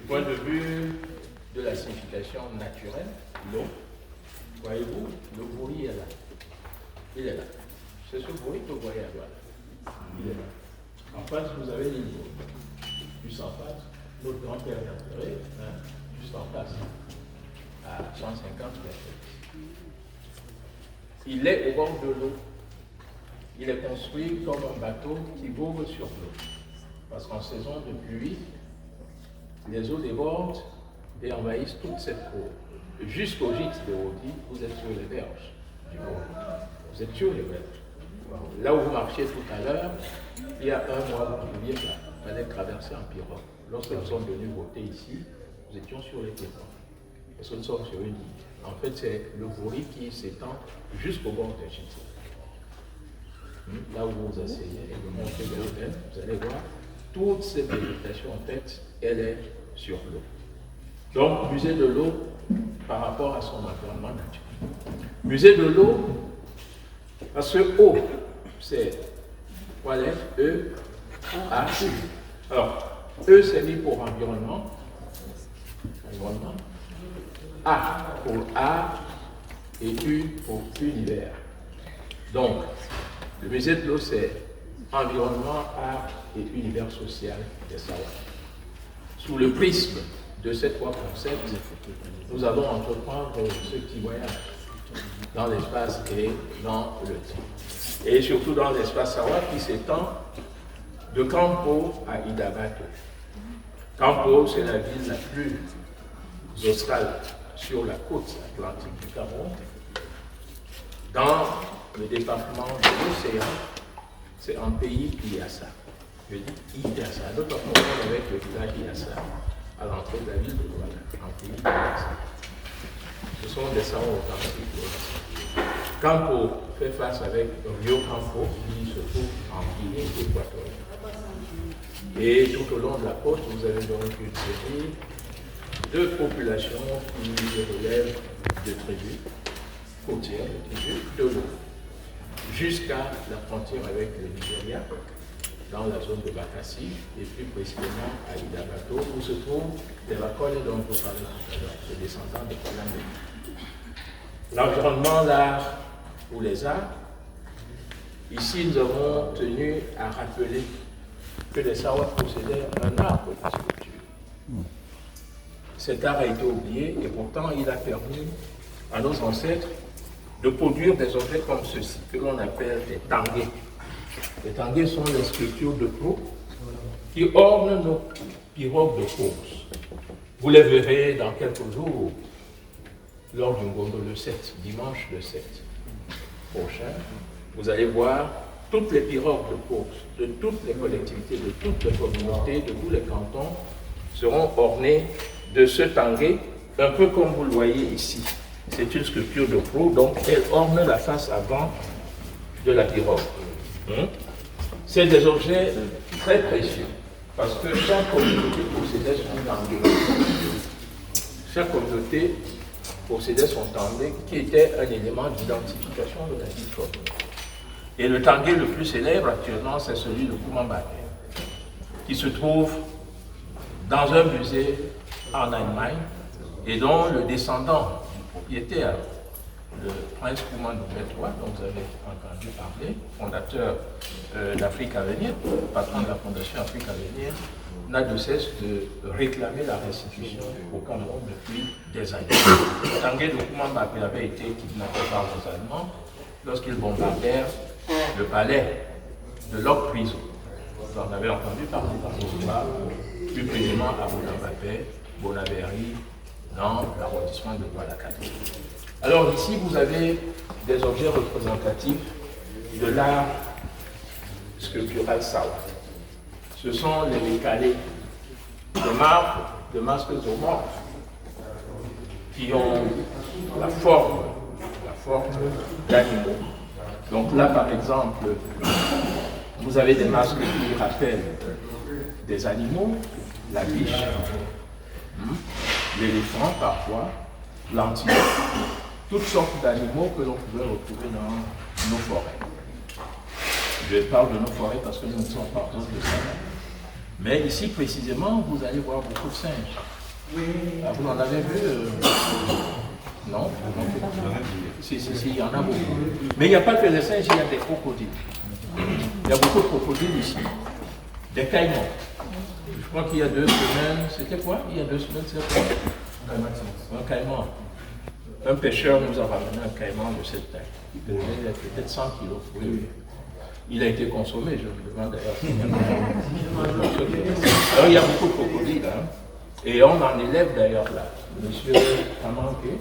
point de vue de la signification naturelle, l'eau, voyez-vous, le bruit est là. Il est là. C'est ce bruit que vous voyez à droite. Il est là. En face, vous avez l'île. Juste en face, notre grand-père est enterré, juste en face, à 150 mètres. Il est au bord de l'eau. Il est construit comme un bateau qui vogue sur l'eau. Parce qu'en saison de pluie, les eaux débordent et envahissent toute cette eau. Jusqu'au gîte de Rodi, vous êtes sur les berges du Rodi. Vous êtes sur les berges. Là où vous marchiez tout à l'heure, il y a un mois, vous pouviez là. Il fallait traverser en pirogue. Lorsque nous sommes venus voter ici, nous étions sur les pirogues. Parce que nous sommes sur une île. En fait, c'est le bruit qui s'étend jusqu'au bord de gîte. Là où vous vous asseyez et vous montez vers l'hôtel, vous allez voir, toute cette végétation, en fait, elle est sur l'eau. Donc, musée de l'eau par rapport à son environnement naturel. Musée de l'eau, parce que eau, c'est quoi lettre? E, A, U. Alors, E, c'est mis pour environnement. Environnement. A pour art et U pour univers. Donc, le musée de l'eau, c'est environnement, art et univers social des Sawa. Sous le prisme de ces trois concepts, nous allons entreprendre ce petit voyage dans l'espace et dans le temps. Et surtout dans l'espace Sawa qui s'étend de Campo à Idabato. Campo, c'est la ville la plus australe sur la côte atlantique du Cameroun. Dans le département de l'océan, c'est un pays Iassa. Je dis Iassa. Notre problème avec le village Iassa, à l'entrée de la ville de Douala, un pays Iassa. Ce sont des savants authentiques. Campo fait face avec Rio Campo, qui se trouve en Guinée équatoriale. Et tout au long de la côte, vous avez donc une série de populations qui relèvent de tribus côtières, de tribus de l'eau, jusqu'à la frontière avec le Nigeria, dans la zone de Bakassi, et plus précisément à Idabato, où se trouvent les Wakole dont vous parlez tout à l'heure, les descendants de Kwalamé. L'environnement, l'art ou les arts, ici nous avons tenu à rappeler que les Sawa possédaient un art de la sculpture. Cet art a été oublié et pourtant il a permis à nos ancêtres de produire des objets comme ceci, que l'on appelle des tangués. Les tangués sont les sculptures de peau qui ornent nos pirogues de course. Vous les verrez dans quelques jours lors du Ngondo le 7, dimanche le 7 prochain. Vous allez voir toutes les pirogues de course de toutes les collectivités, de toutes les communautés, de tous les cantons seront ornées de ce tangué, un peu comme vous le voyez ici. C'est une sculpture de peau, donc elle orne la face avant de la pirogue. C'est des objets très précieux, parce que chaque communauté possédait son tangué. Chaque communauté possédait son tangué, qui était un élément d'identification de la vie commune. Et le tangué le plus célèbre actuellement, c'est celui de Kumambake, qui se trouve dans un musée en Allemagne, et dont le descendant du propriétaire, le prince Koumandou III, dont vous avez entendu parler, fondateur d'Afrique à venir, patron de la Fondation Afrique à venir, n'a de cesse de réclamer la restitution au Cameroun depuis des années. Le tangué de Kumambake avait été kidnappé par les Allemands lorsqu'ils bombardèrent le palais de Locke Prison. Vous en avez entendu parler par l'histoire, plus précisément à Bonabapé, Bonabéry, dans l'arrondissement de Douala-Katé. Alors ici, vous avez des objets représentatifs de l'art sculptural Sawa. Ce sont les mécalés de marbre, de masques zoomorphes, qui ont la forme d'animaux. Donc là, par exemple, vous avez des masques qui rappellent des animaux, la biche, l'éléphant parfois, l'antilope, toutes sortes d'animaux que l'on pouvait retrouver dans nos forêts. Je parle de nos forêts parce que nous ne sommes pas tous de ça. Mais ici précisément, vous allez voir beaucoup de singes. Ah, vous en avez vu non? Si, il y en a beaucoup. Mais il n'y a pas que les singes, il y a des crocodiles. Il y a beaucoup de crocodiles ici. Des caïmans. Je crois qu'il y a 2 semaines, c'était quoi? Il y a 2 semaines, c'est quoi? Un caïman. Un pêcheur nous a ramené un caïman de cette taille. Il pesait peut-être 100 kilos. Oui. Il a été consommé, je me demande d'ailleurs. Alors il y a beaucoup de crocodiles. Hein? Et on en élève d'ailleurs là. Monsieur Kamanké,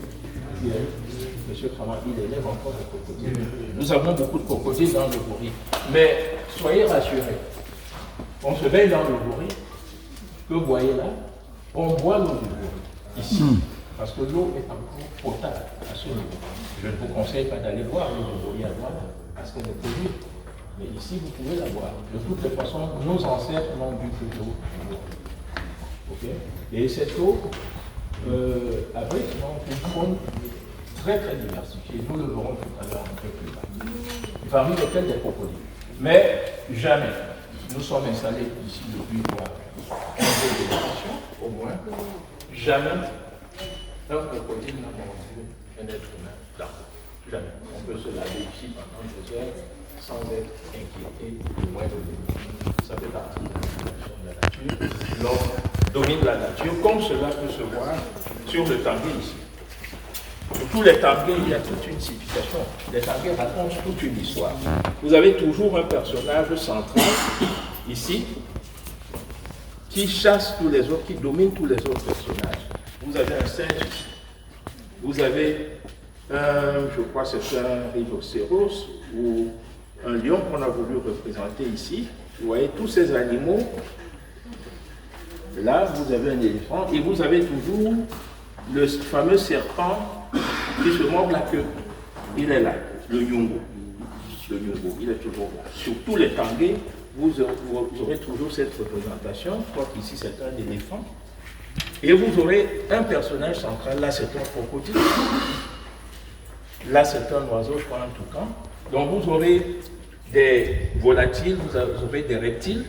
Monsieur Kamanké, il élève encore des crocodiles. Nous avons beaucoup de crocodiles dans le Bourri. Mais soyez rassurés. On se baigne dans le Bourri. Que vous voyez là, on boit l'eau du Bourri. Ici. Parce que l'eau est encore potable à ce niveau. Je ne vous conseille pas d'aller boire l'eau du Bourri à droite, parce qu'elle est polluée. Mais ici, vous pouvez la boire. De toutes les façons, nos ancêtres n'ont bu que l'eau du Bourri. Okay? Et cette eau abrite une faune très très diversifiée. Nous le verrons tout à l'heure un peu plus bas. Parmi lesquels des crocodiles. Mais jamais. Nous sommes installés ici depuis quoi, 15 générations, au moins. Jamais un crocodile n'a mordu un être humain dans l'eau. Jamais. On peut se laver ici pendant 2 heures sans être inquiété du moindre délit. Ça fait partie de la nature. L'homme domine la nature, comme cela peut se voir sur le tanguay ici. Sur tous les tanguay, il y a toute une signification. Les tanguay racontent toute une histoire. Vous avez toujours un personnage central, ici, qui chasse tous les autres, qui domine tous les autres personnages. Vous avez un singe ici. Vous avez je crois que c'est un rhinocéros ou un lion qu'on a voulu représenter ici. Vous voyez tous ces animaux. Là, vous avez un éléphant et vous avez toujours le fameux serpent qui se mord la queue. Il est là, le nyungo. Le nyungo, il est toujours là. Sur tous les tanguay, vous aurez toujours cette représentation. Je crois qu'ici c'est un éléphant. Et vous aurez un personnage central. Là, c'est un crocodile. Là, c'est un oiseau, je crois, un toucan. Donc, vous aurez des volatiles, vous aurez des reptiles,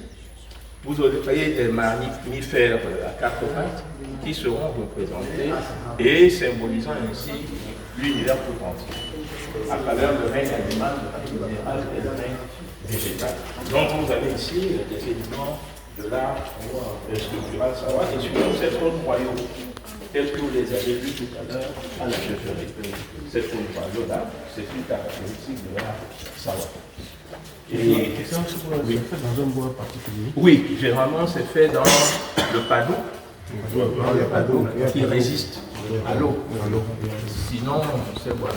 vous aurez des mammifères à 4 pattes qui seront représentés et symbolisant ainsi l'univers tout entier, à travers le règne animal, le minéral et le règne végétal. Donc, vous avez ici des éléments de l'art structural savoir et surtout cette zone royaume, telle que vous les avez vus tout à l'heure à la chefferie. Cette zone royaume-là, c'est une caractéristique de l'art savoir. Et c'est fait dans un bois particulier? Oui, généralement c'est fait dans le panneau, qui résiste à l'eau. Sinon, ces bois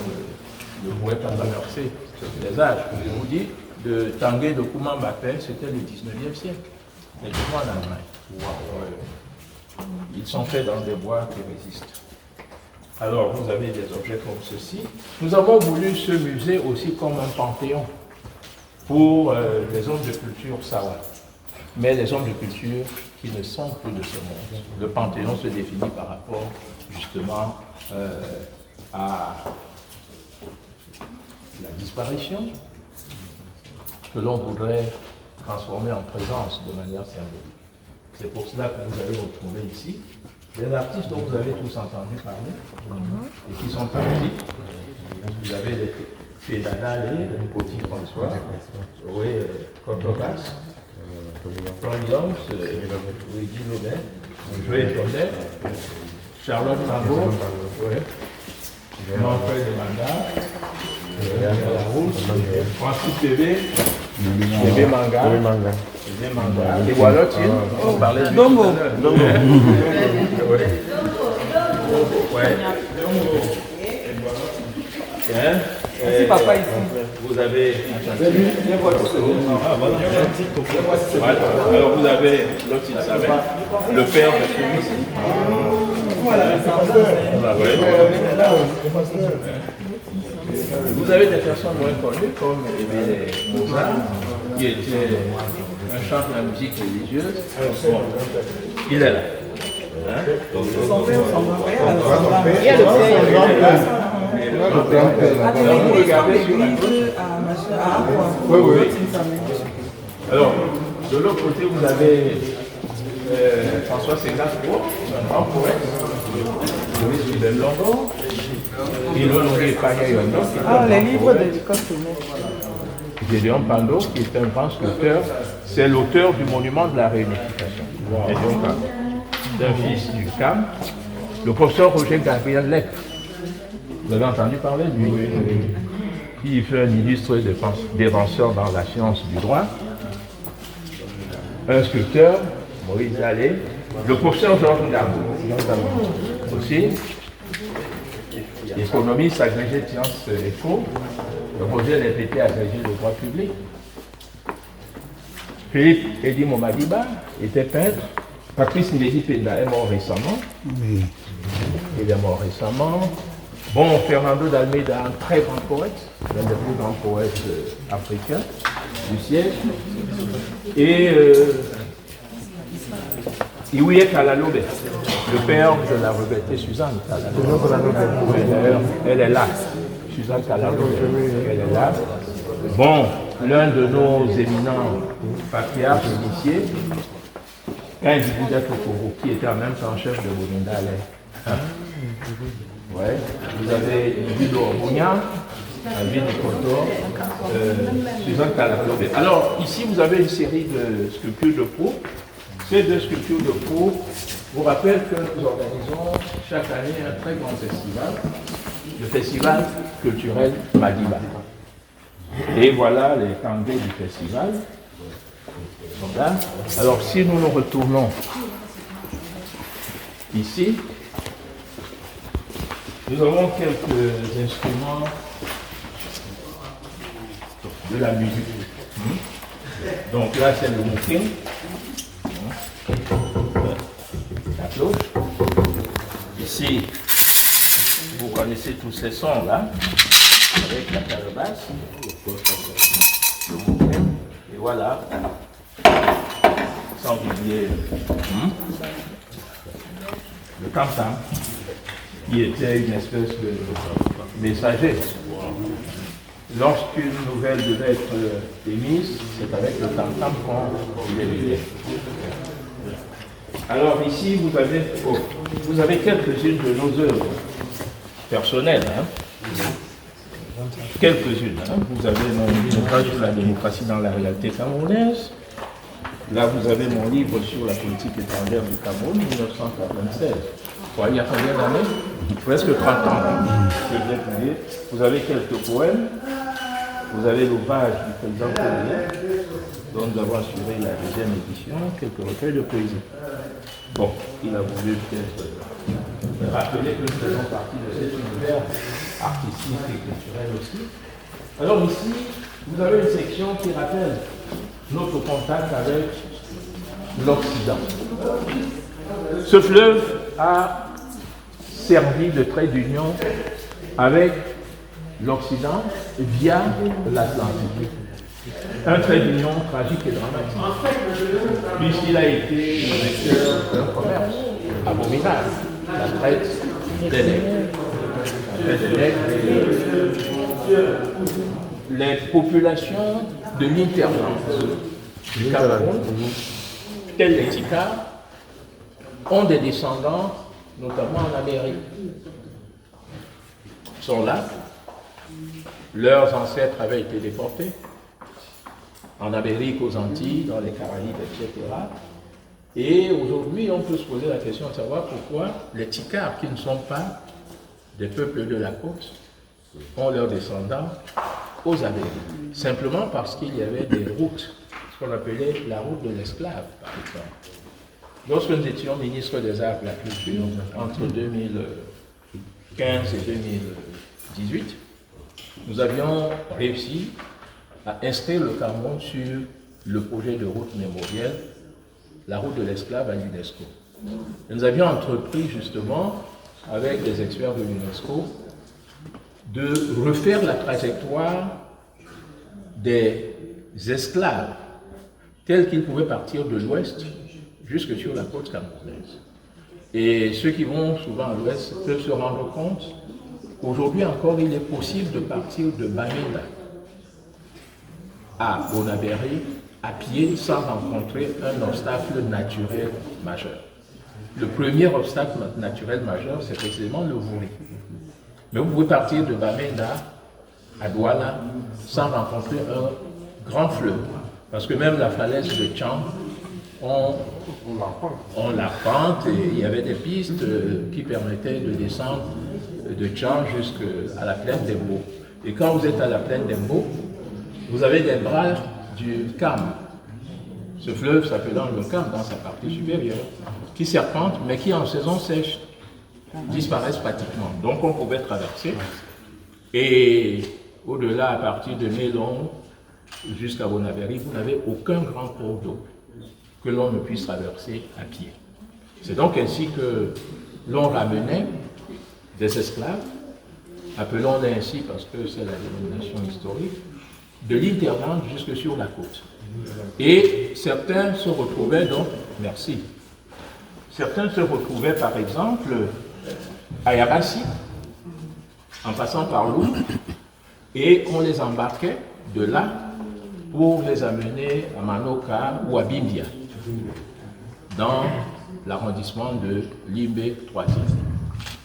ne pourraient pas traverser les âges. Je vous dis, le tanguay de Koumambapé, c'était le 19e siècle. Mais en Allemagne. Ils sont faits dans des bois qui résistent. Alors, vous avez des objets comme ceci. Nous avons voulu ce musée aussi comme un panthéon pour les hommes de culture sawa, mais les hommes de culture qui ne sont plus de ce monde. Le panthéon se définit par rapport justement à la disparition que l'on voudrait transformer en présence de manière symbolique. C'est pour cela que vous allez retrouver ici des artistes dont vous avez tous entendu parler et qui sont partis. Vous avez les Fédana, les Petit François, oui, Cotobas, Providence, Luigi Lobet, Joël Todet, Charlotte Mambo, Manfred de Manga, Francis Bébé, Bébé Manga, et voilà, on parlait du Dombo. Merci papa ici. Vous avez alors vous avez l'autre il savait, le père de celui-ci. Vous avez des personnes moins connues comme Mozart, qui était un chant de la musique religieuse. Il est là. Son père, il y a le père. Vous regardez sur la gauche. Oui. Alors, de l'autre côté, vous avez François Senghor, un grand poète, Louis Fidel Longo, Ilonori Payayono. Ah, les livres de l'école primaire. Gédéon Pando, qui est un grand sculpteur, c'est l'auteur du monument de la réunification. Gédéon Pando, c'est un fils du CAM. Le professeur Roger Gabriel Lec, vous avez entendu parler de lui, qui fait un illustre défenseur dans la science du droit. Un sculpteur, Moïse Allais, le professeur Georges Darboux, aussi, économiste agrégé de sciences éco, le projet LPT agrégé de droit public. Philippe Edi Momadiba était peintre. Patrice Ndedi Penda est mort récemment. Oui. Il est mort récemment. Bon, Fernando d'Almeida, un très grand poète, l'un des plus grands poètes africains du siècle. Et Iouye Kalalobe, le père de la regrettée Suzanne Kalalobe. D'ailleurs, elle est là. Suzanne Kalalobe, elle est là. Bon, l'un de nos éminents patriarches initiés, Kandibouda Tokoro, qui était en même temps chef de Boumindale. Ouais. Vous avez Guido Orbonia, Alvin Koto, Suzanne Kalalobe. Alors, ici, vous avez une série de sculptures de peau. Ces deux sculptures de peau vous rappellent que nous organisons chaque année un très grand festival, le festival culturel Madiba. Et voilà les tangués du festival. Donc là, alors si nous nous retournons ici, nous avons quelques instruments de la musique. Donc là, c'est le mouquin, la cloche. Ici, vous connaissez tous ces sons là, avec la calebasse, le mouquin, et voilà, sans oublier le tam-tam, qui était une espèce de messager. Lorsqu'une nouvelle devait être émise, c'est avec le tam-tam qu'on l'émettait. Alors ici, vous avez quelques-unes de nos œuvres personnelles. Quelques-unes. Vous avez mon ouvrage sur la démocratie dans la réalité camerounaise. Là, vous avez mon livre sur la politique étrangère du Cameroun, 1996. Il y a combien d'années? Presque 30 ans. Vous avez quelques poèmes. Vous avez l'ouvrage du président Collier, dont nous avons assuré la deuxième édition, quelques recueils de poésie. Bon, il a voulu peut-être rappeler que nous faisons partie de cet univers artistique et culturel aussi. Alors ici, vous avez une section qui rappelle notre contact avec l'Occident. Ce fleuve a servi de trait d'union avec l'Occident via l'Atlantique. Un trait d'union tragique et dramatique, puisqu'il a été le vecteur d'un commerce abominable, la traite des nègres. Les populations de l'Interland du Cameroun, telles les Tikas, ont des descendants, notamment en Amérique. Ils sont là. Leurs ancêtres avaient été déportés en Amérique, aux Antilles, dans les Caraïbes, etc. Et aujourd'hui, on peut se poser la question de savoir pourquoi les Tikas, qui ne sont pas des peuples de la côte, ont leurs descendants aux Amériques. Simplement parce qu'il y avait des routes, ce qu'on appelait la route de l'esclave, par exemple. Lorsque nous étions ministres des Arts et de la Culture, entre 2015 et 2018, nous avions réussi à inscrire le Cameroun sur le projet de route mémorielle, la route de l'esclave à l'UNESCO. Nous avions entrepris justement, avec des experts de l'UNESCO, de refaire la trajectoire des esclaves tels qu'ils pouvaient partir de l'ouest jusque sur la côte camerounaise. Et ceux qui vont souvent à l'ouest peuvent se rendre compte qu'aujourd'hui encore, il est possible de partir de Bamenda à Bonabéry à pied sans rencontrer un obstacle naturel majeur. Le premier obstacle naturel majeur, c'est précisément le Wouri. Mais vous pouvez partir de Bamenda à Douala sans rencontrer un grand fleuve. Parce que même la falaise de Tchang, on la pente et il y avait des pistes qui permettaient de descendre de Tchang jusqu'à la plaine d'Embo. Et quand vous êtes à la plaine d'Embo, vous avez des bras du Cam. Ce fleuve s'appelant le Cam dans sa partie supérieure, qui serpente, mais qui en saison sèche disparaissent pratiquement. Donc on pouvait traverser. Et au-delà, à partir de Mélon jusqu'à Bonaveri, vous n'avez aucun grand cours d'eau que l'on ne puisse traverser à pied. C'est donc ainsi que l'on ramenait des esclaves, appelons-les ainsi parce que c'est la dénomination historique, de l'île d'Irlande jusque sur la côte. Et certains se retrouvaient donc, merci, certains se retrouvaient par exemple à Yabassi, en passant par l'eau, et on les embarquait de là pour les amener à Manoka ou à Bimbia, dans l'arrondissement de Limbe 3e,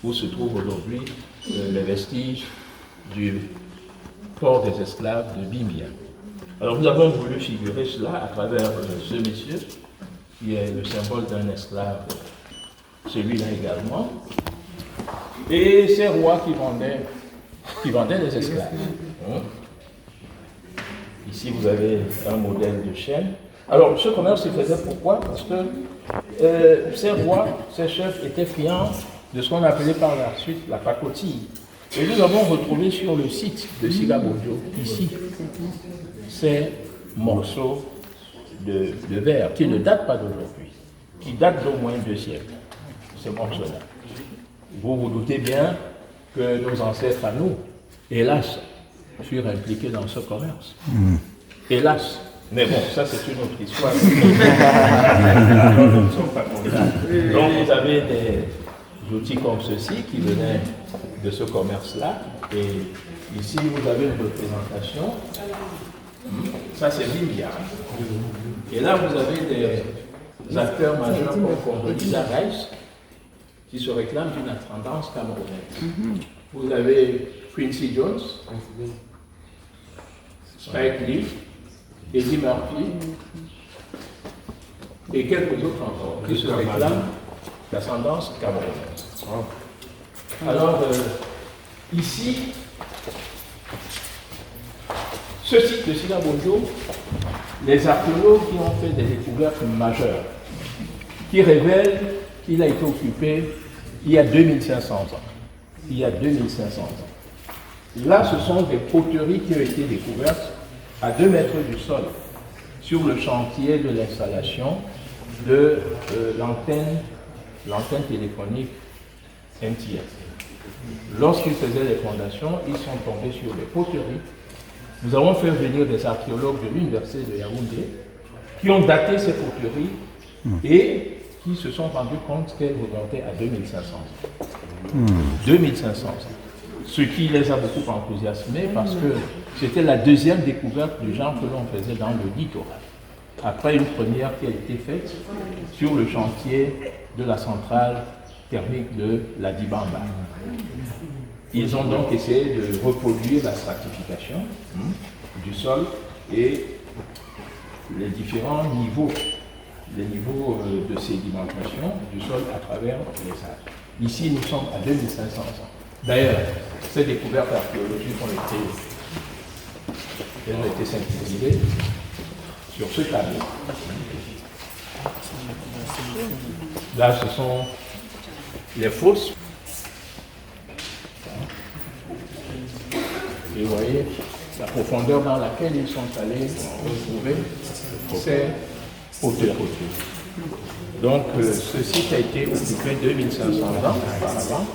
où se trouvent aujourd'hui les vestiges du port des esclaves de Bimbia. Alors nous avons voulu figurer cela à travers ce monsieur, qui est le symbole d'un esclave, celui-là également, et ces rois qui vendaient des esclaves. Ici vous avez un modèle de chaîne. Alors ce commerce se faisait pourquoi? Parce que ces rois, ces chefs étaient friands de ce qu'on appelait par la suite la pacotille. Et nous avons retrouvé sur le site de Sigabodio, ici, ces morceaux de verre qui ne datent pas d'aujourd'hui, qui datent d'au moins 2 siècles, ces morceaux-là. Vous vous doutez bien que nos ancêtres à nous, hélas, furent impliqués dans ce commerce. Hélas. Mais bon, ça c'est une autre histoire. Nous ne sommes pas comptables. Donc vous avez des outils comme ceci qui venaient de ce commerce-là. Et ici vous avez une représentation. Ça c'est Bimbia. Et là vous avez des acteurs majeurs comme Condoleezza Rice qui se réclament d'une ascendance camerounaise. Vous avez Quincy Jones, Spike Lee, Eddie Murphy et quelques autres encore qui se réclament d'ascendance camerounaise. Alors, ici, ce site de Sigabodio, les archéologues qui ont fait des découvertes majeures, qui révèlent qu'il a été occupé il y a 2500 ans. Il y a 2500 ans. Là, ce sont des poteries qui ont été découvertes à 2 mètres du sol, sur le chantier de l'installation de l'antenne téléphonique MTS. Lorsqu'ils faisaient les fondations, ils sont tombés sur des poteries. Nous avons fait venir des archéologues de l'université de Yaoundé qui ont daté ces poteries et qui se sont rendus compte qu'elles remontaient à 2500 ans. 2500 ans. Ce qui les a beaucoup enthousiasmés parce que c'était la deuxième découverte du genre que l'on faisait dans le littoral. Après une première qui a été faite sur le chantier de la centrale thermique de la Dibamba. Ils ont donc essayé de reproduire la stratification du sol et les différents niveaux, de sédimentation du sol à travers les âges. Ici, nous sommes à 2500 ans. D'ailleurs, ces découvertes archéologiques ont été synthétisées sur ce tableau. Là, ce sont les fosses. Et vous voyez la profondeur dans laquelle ils sont allés retrouver ces poteries. Donc, ce site a été occupé 2500 ans auparavant.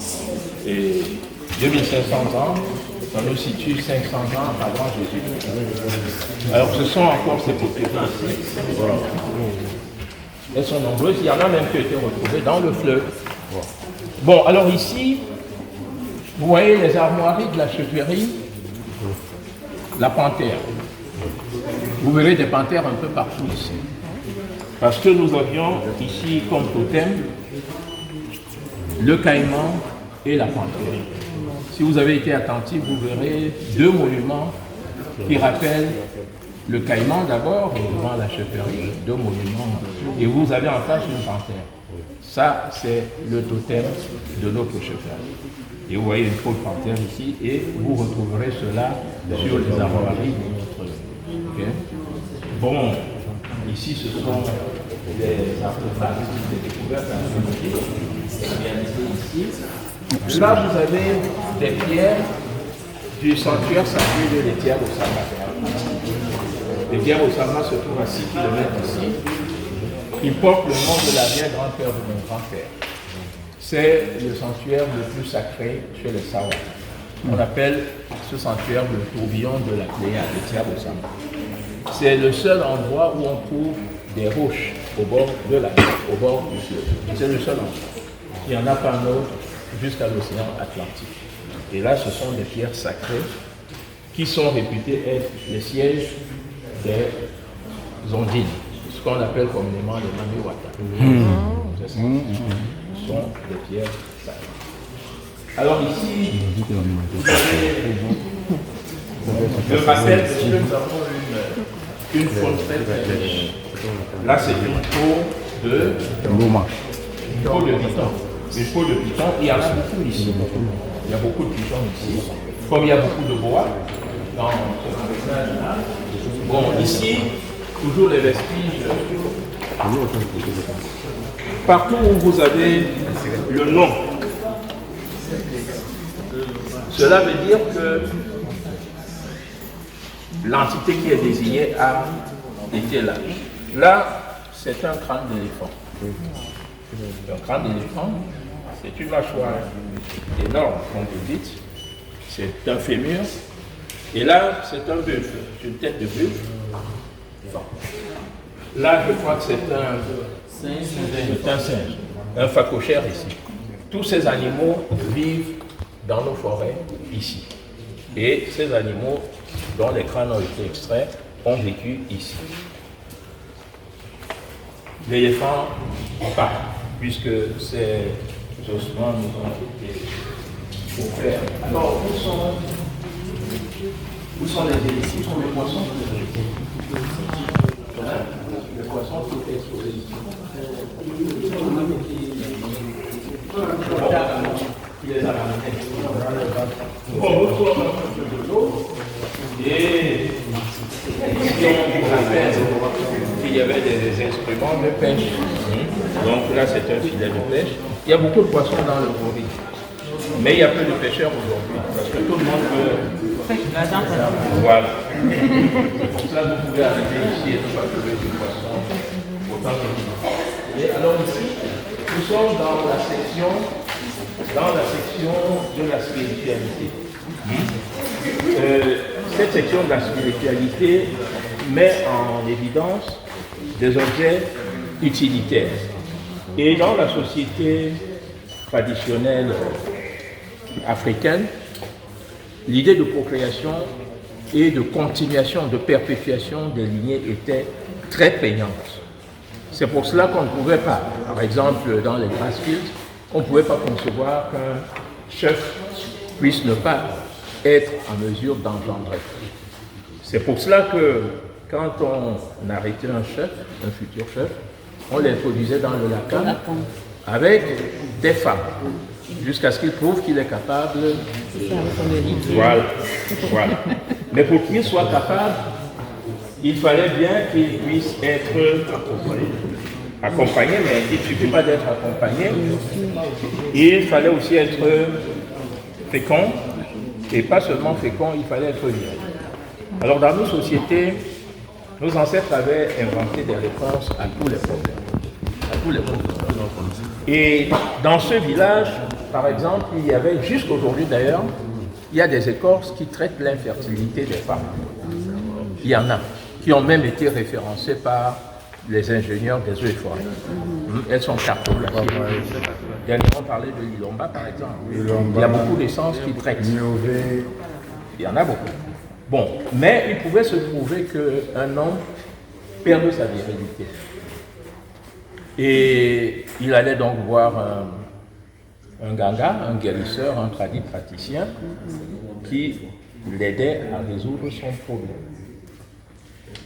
Et 2500 ans, ça nous situe 500 ans avant Jésus-Christ. Alors, ce sont encore ces poteries. Voilà. Elles sont nombreuses. Il y en a même qui ont été retrouvées dans le fleuve. Bon, alors ici, vous voyez les armoiries de la chevalerie, la panthère. Vous verrez des panthères un peu partout ici. Parce que nous avions ici comme totem le caïman et la panthère. Si vous avez été attentif, vous verrez deux monuments qui rappellent le caïman d'abord, devant la chefferie, deux monuments. Et vous avez en face une panthère. Ça, c'est le totem de notre chefferie. Et vous voyez une peau de panthère ici, et vous retrouverez cela sur les armoiries de notre. Okay. Bon, ici ce sont les artefacts, des découvertes archéologiques réalisées ici. Là, vous avez des pierres du sanctuaire sacré de l'Étière au Sama. L'Étière au Sama se trouve à 6 km ici. Il porte le nom de la vieille grand-père de mon grand-père. C'est le sanctuaire le plus sacré chez les Sawa. On appelle ce sanctuaire le tourbillon de la Pléiade, l'Étière au Sama. C'est le seul endroit où on trouve des roches au bord de la mer, au bord du fleuve. C'est le seul endroit. Il n'y en a pas un autre jusqu'à l'océan Atlantique. Et là, ce sont des pierres sacrées qui sont réputées être les sièges des ondines, ce qu'on appelle communément les Mamiwata. C'est ça. Ce sont des pierres sacrées. Alors ici, vous avez le rappel de ce que nous avons une faune très très riche. Là, c'est une peau de Loma. Une peau de python. Une peau de python, il y en a beaucoup ici. Il y a beaucoup de pythons ici. Comme il y a beaucoup de bois dans ce paysage-là. Bon, ici, toujours les vestiges. Partout où vous avez le nom, cela veut dire que l'entité qui est désignée a été là. Là, c'est un crâne d'éléphant. Un crâne d'éléphant, c'est une mâchoire énorme, comme vous dites. C'est un fémur. Et là, c'est un buffle, une tête de buffle. Là, je crois que c'est un singe, un phacochère ici. Tous ces animaux vivent dans nos forêts ici. Et ces animaux, dont les crânes ont été extraits, ont vécu ici. L'éléphant, pas, puisque ces ossements nous ont été offerts. Alors, où sont les éléphants? Où sont les poissons? Les poissons sont exposés ici. Il les a ramenés. Bon, nous sommes un peu de l'eau. Et on rappelle qu'il y avait des instruments de pêche. Donc là, c'est un filet de pêche. Il y a beaucoup de poissons dans le Gori. Mais il y a peu de pêcheurs aujourd'hui. Parce que tout le monde veut. Voilà. Pour cela, vous pouvez arriver ici et ne pas trouver du poisson autant que vous. Et alors ici, nous sommes dans la section de la spiritualité. Cette section de la spiritualité met en évidence des objets utilitaires. Et dans la société traditionnelle africaine, l'idée de procréation et de continuation, de perpétuation des lignées était très prégnante. C'est pour cela qu'on ne pouvait pas, par exemple dans les Grassfields, on ne pouvait pas concevoir qu'un chef puisse ne pas être en mesure d'engendrer. C'est pour cela que quand on arrêtait un chef, un futur chef, on l'introduisait dans le lacan avec des femmes, jusqu'à ce qu'il prouve qu'il est capable. Voilà. Mais pour qu'il soit capable, il fallait bien qu'il puisse être accompagné, mais il ne suffit pas d'être accompagné. Il fallait aussi être fécond, et pas seulement fécond, il fallait être libre. Alors dans nos sociétés, nos ancêtres avaient inventé des réponses à tous les problèmes. Et dans ce village, par exemple, il y avait, jusqu'aujourd'hui d'ailleurs, il y a des écorces qui traitent l'infertilité des femmes. Il y en a, qui ont même été référencées par les ingénieurs des eaux et forêts. Elles sont cartographiées. Dernièrement, parlé de l'Ilomba, par exemple. Il y a beaucoup d'essences qui traitent. Il y en a beaucoup. Bon, mais il pouvait se trouver qu'un homme perde sa virilité. Et il allait donc voir un ganga, un guérisseur, un praticien, qui l'aidait à résoudre son problème.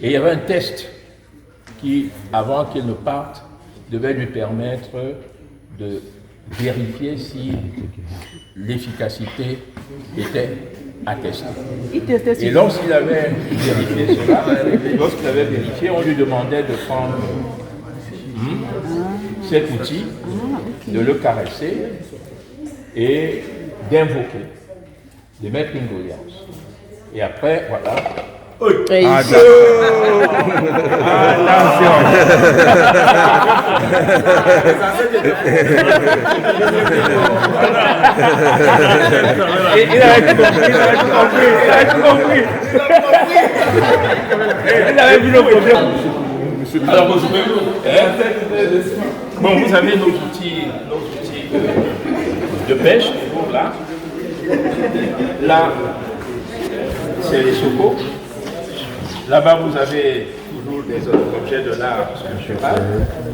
Et il y avait un test qui, avant qu'il ne parte, devait lui permettre de vérifier si l'efficacité était attestée. Et lorsqu'il avait vérifié cela, on lui demandait de prendre cet outil, de le caresser et d'invoquer, de mettre une doléance. Et après, voilà. Attention. Il avait vu le problème. Alors, bon, vous avez nos outils de pêche, là. Là, c'est les socos. Là-bas, vous avez toujours des objets de l'art sculptural,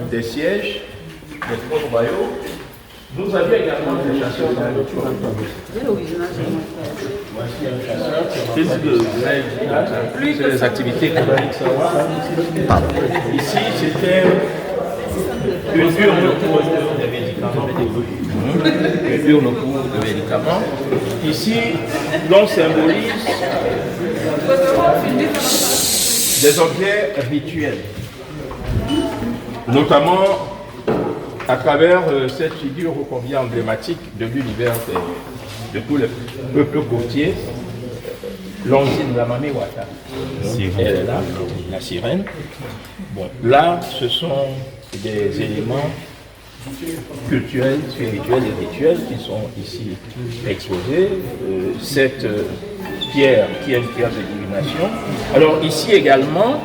des sièges, des trônes royaux. Nous avions également des chasseurs dans le tour. Voici un chasseur. C'est les activités économiques. Ici, c'était une urne pour des médicaments. Une urne pour des médicaments. Ici, l'on symbolise des objets rituels, notamment à travers cette figure ô combien emblématique de l'univers de tous les peuples côtiers, l'ondine, la Mami Wata. Elle est là, la sirène. Bon, là, ce sont des éléments culturels, spirituels et rituels qui sont ici exposés. Cette pierre qui est une pierre de divination. Alors ici également,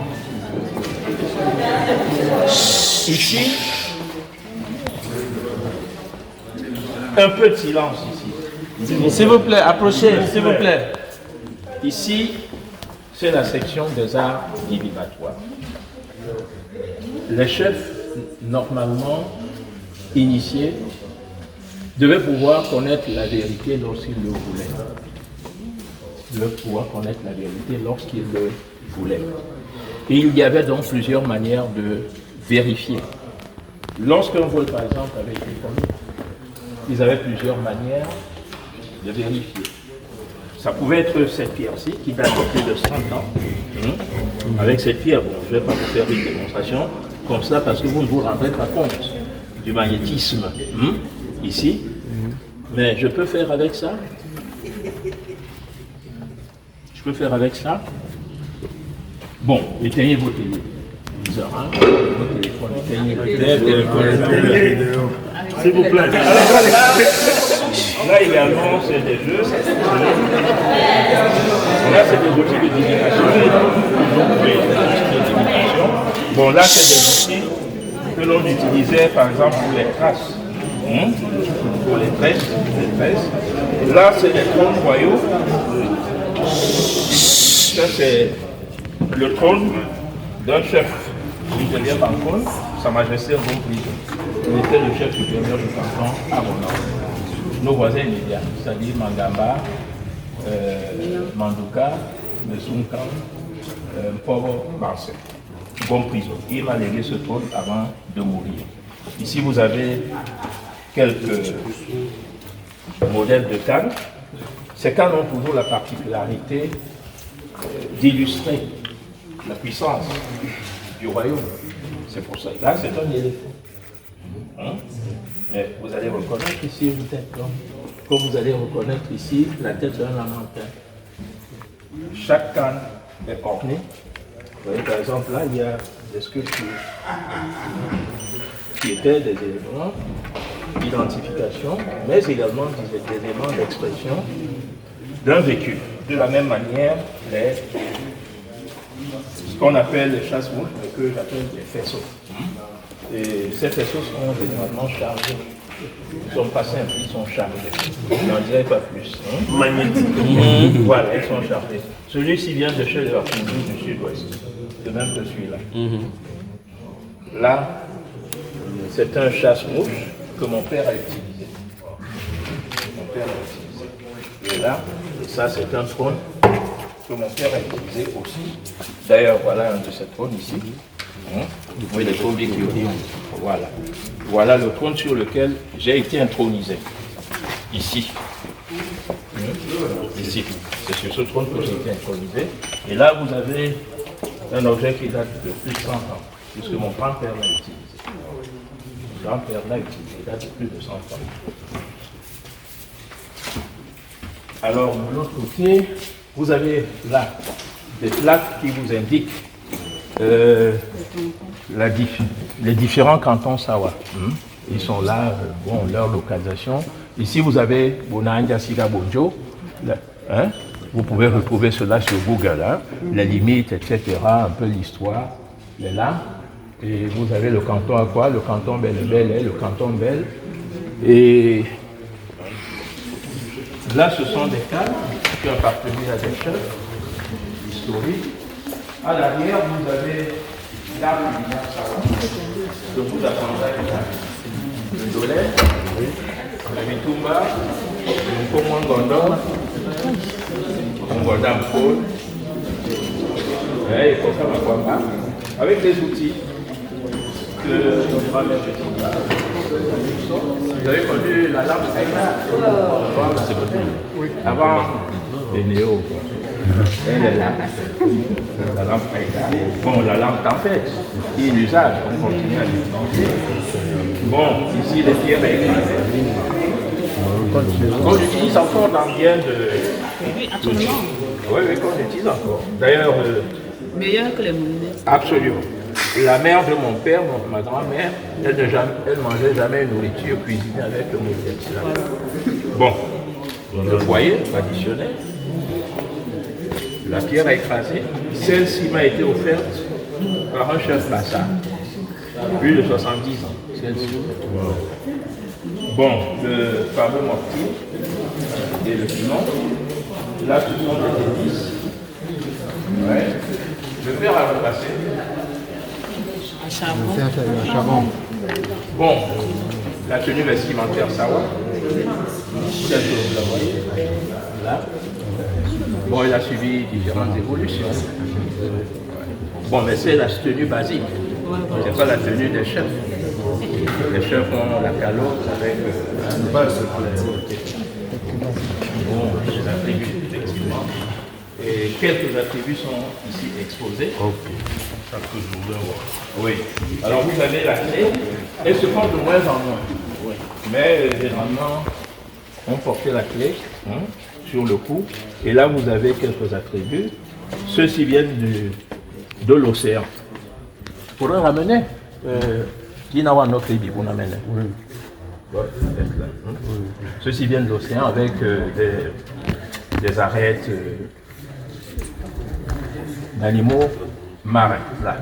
ici, un peu de silence ici. S'il vous plaît, approchez, s'il vous plaît. Ici, c'est la section des arts divinatoires. Les chefs, normalement initiés, devaient pouvoir connaître la vérité lorsqu'ils le voulaient. Pouvoir connaître la vérité lorsqu'ils le voulaient. Et il y avait donc plusieurs manières de vérifier. Lorsqu'un vol, par exemple, avait été commis, ils avaient plusieurs manières de vérifier. Ça pouvait être cette pierre-ci, qui date de plus de 100 ans. Avec cette pierre, bon, je ne vais pas vous faire une démonstration comme ça parce que vous ne vous rendrez pas compte du magnétisme ici. Mais je peux faire avec ça. Je peux faire avec ça. Bon, éteignez vos téléviseurs, vos téléphones, éteignez vos téléphones. S'il vous plaît. Là également, c'est des jeux. Là, c'est des outils de divination. Bon, là, c'est des outils que l'on utilisait, par exemple, pour les traces. Pour les tresses. Là, c'est des trônes royaux. Ça, c'est le trône d'un chef supérieur Bancon, Sa Majesté Bonpli. Il était le chef supérieur du canton à Ronan. Nos voisins immédiats, c'est-à-dire Mangamba, Manduka, Mesunkan, Mporo, Bansé. Bon prison. Il m'a légué ce trône avant de mourir. Ici, vous avez quelques modèles de cannes. Ces cannes ont toujours la particularité d'illustrer la puissance du royaume. C'est pour ça. Là, c'est un éléphant. Mais vous allez reconnaître ici une tête d'homme. Comme vous allez reconnaître ici la tête d'un lamentin. Chaque canne est ornée. Vous voyez, par exemple, là, il y a des sculptures qui étaient des éléments d'identification, mais également des éléments d'expression d'un vécu. De la même manière, ce qu'on appelle les chasse-mouches, mais que j'appelle les faisceaux. Et ces faisceaux sont généralement chargés Ils ne sont pas simples, ils sont chargés. Je n'en dirai pas plus. Hein. Magnétique. Voilà, ils sont chargés. Celui-ci vient de chez leur du sud-ouest, de même que celui-là. Là, c'est un chasse-mouche que mon père a utilisé. Mon père l'a utilisé. Et là, ça c'est un trône que mon père a utilisé aussi. D'ailleurs, voilà un de ces trônes ici. Vous voyez les trônes qui voilà. Voilà le trône sur lequel j'ai été intronisé. Ici. Ici. C'est sur ce trône que j'ai été intronisé. Et là, vous avez un objet qui date de plus de 100 ans, puisque mon grand-père l'a utilisé. Mon grand-père l'a utilisé, il date de plus de 100 ans. Alors, de l'autre côté, vous avez là des plaques qui vous indiquent les différents cantons Sawa. Ils sont là, bon, leur localisation. Ici, vous avez Bonanja Siga Bonjo. Hein? Vous pouvez retrouver cela sur Google. Hein? Les limites, etc., un peu l'histoire. Il est là. Et vous avez le canton à quoi? Le canton Belle-Belle, le canton Belle. Et là, ce sont des cadres qui ont appartenu à des chefs historiques. À l'arrière, vous avez l'arbre du Sawa, le bout d'Apandai, le Dolé, le Mitumba, le Komangondor, le Ngondam Paul, et Koka Makwamba, avec des outils que notre grand-mère vous avez connu la lampe avant les néo. Elle est là. La lampe Aïda. Bon, la lampe tempête, qui est l'usage, on continue à l'utiliser. Bon, ici les pierres écrasées. Qu'on utilise encore dans bien de. Oui, absolument. Oui, qu'on utilise encore. D'ailleurs. Meilleur que les monnaies. Absolument. La mère de mon père, ma grand-mère, elle ne mangeait jamais une nourriture cuisinée avec le moulin. Bon, le foyer traditionnel. La pierre écrasée, celle-ci m'a été offerte par un chef Bassa, plus de 70 ans. Celle-ci. Bon, le fameux mortier et le piment, là ce sont des épices. Ouais. Le père a repassé. Un charbon. Bon, la tenue vestimentaire Sawa, celle que vous la voyez, là. Bon, il a suivi différentes évolutions. Bon, mais c'est la tenue basique. Ce n'est pas la tenue des chefs. Les chefs ont la calotte avec un base. Bon, les attributs, effectivement. Et quelques attributs sont ici exposés. Ok. Ça que je voulais voir. Oui. Alors vous avez la clé. Elle se porte de moins en moins. Oui. Mais généralement, on portait la clé. Sur le cou, et là vous avez quelques attributs. Ceux-ci viennent de l'océan. Pour le ramener, ceux-ci viennent de l'océan avec des arêtes d'animaux marins. Là.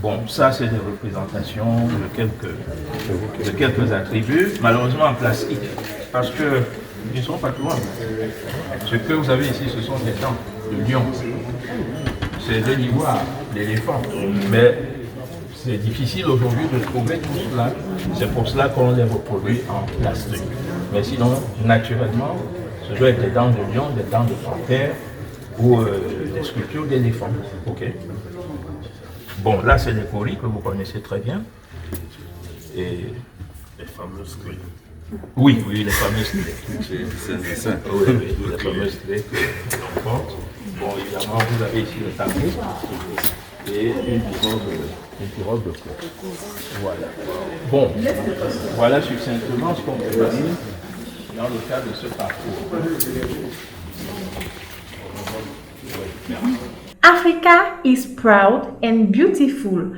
Bon, ça c'est des représentations de quelques attributs, malheureusement en plastique, parce que ils ne sont pas loin. Ce que vous avez ici, ce sont des dents de lion. C'est de l'ivoire, l'éléphant. Mais c'est difficile aujourd'hui de trouver tout cela. C'est pour cela qu'on les reproduit en plastique. Mais sinon, naturellement, ce doit être des dents de lion, des dents de panthère ou des sculptures d'éléphants. Ok. Bon, là, c'est les coris que vous connaissez très bien. Et les fameuses clés. Oui, les fameuses clés. C'est ça. Oui, les fameuses clés que l'on porte. Bon, évidemment, vous avez ici le tableau et une pirogue de clés. Voilà. Bon, voilà succinctement ce qu'on peut dire dans le cadre de ce parcours. Africa is proud and beautiful.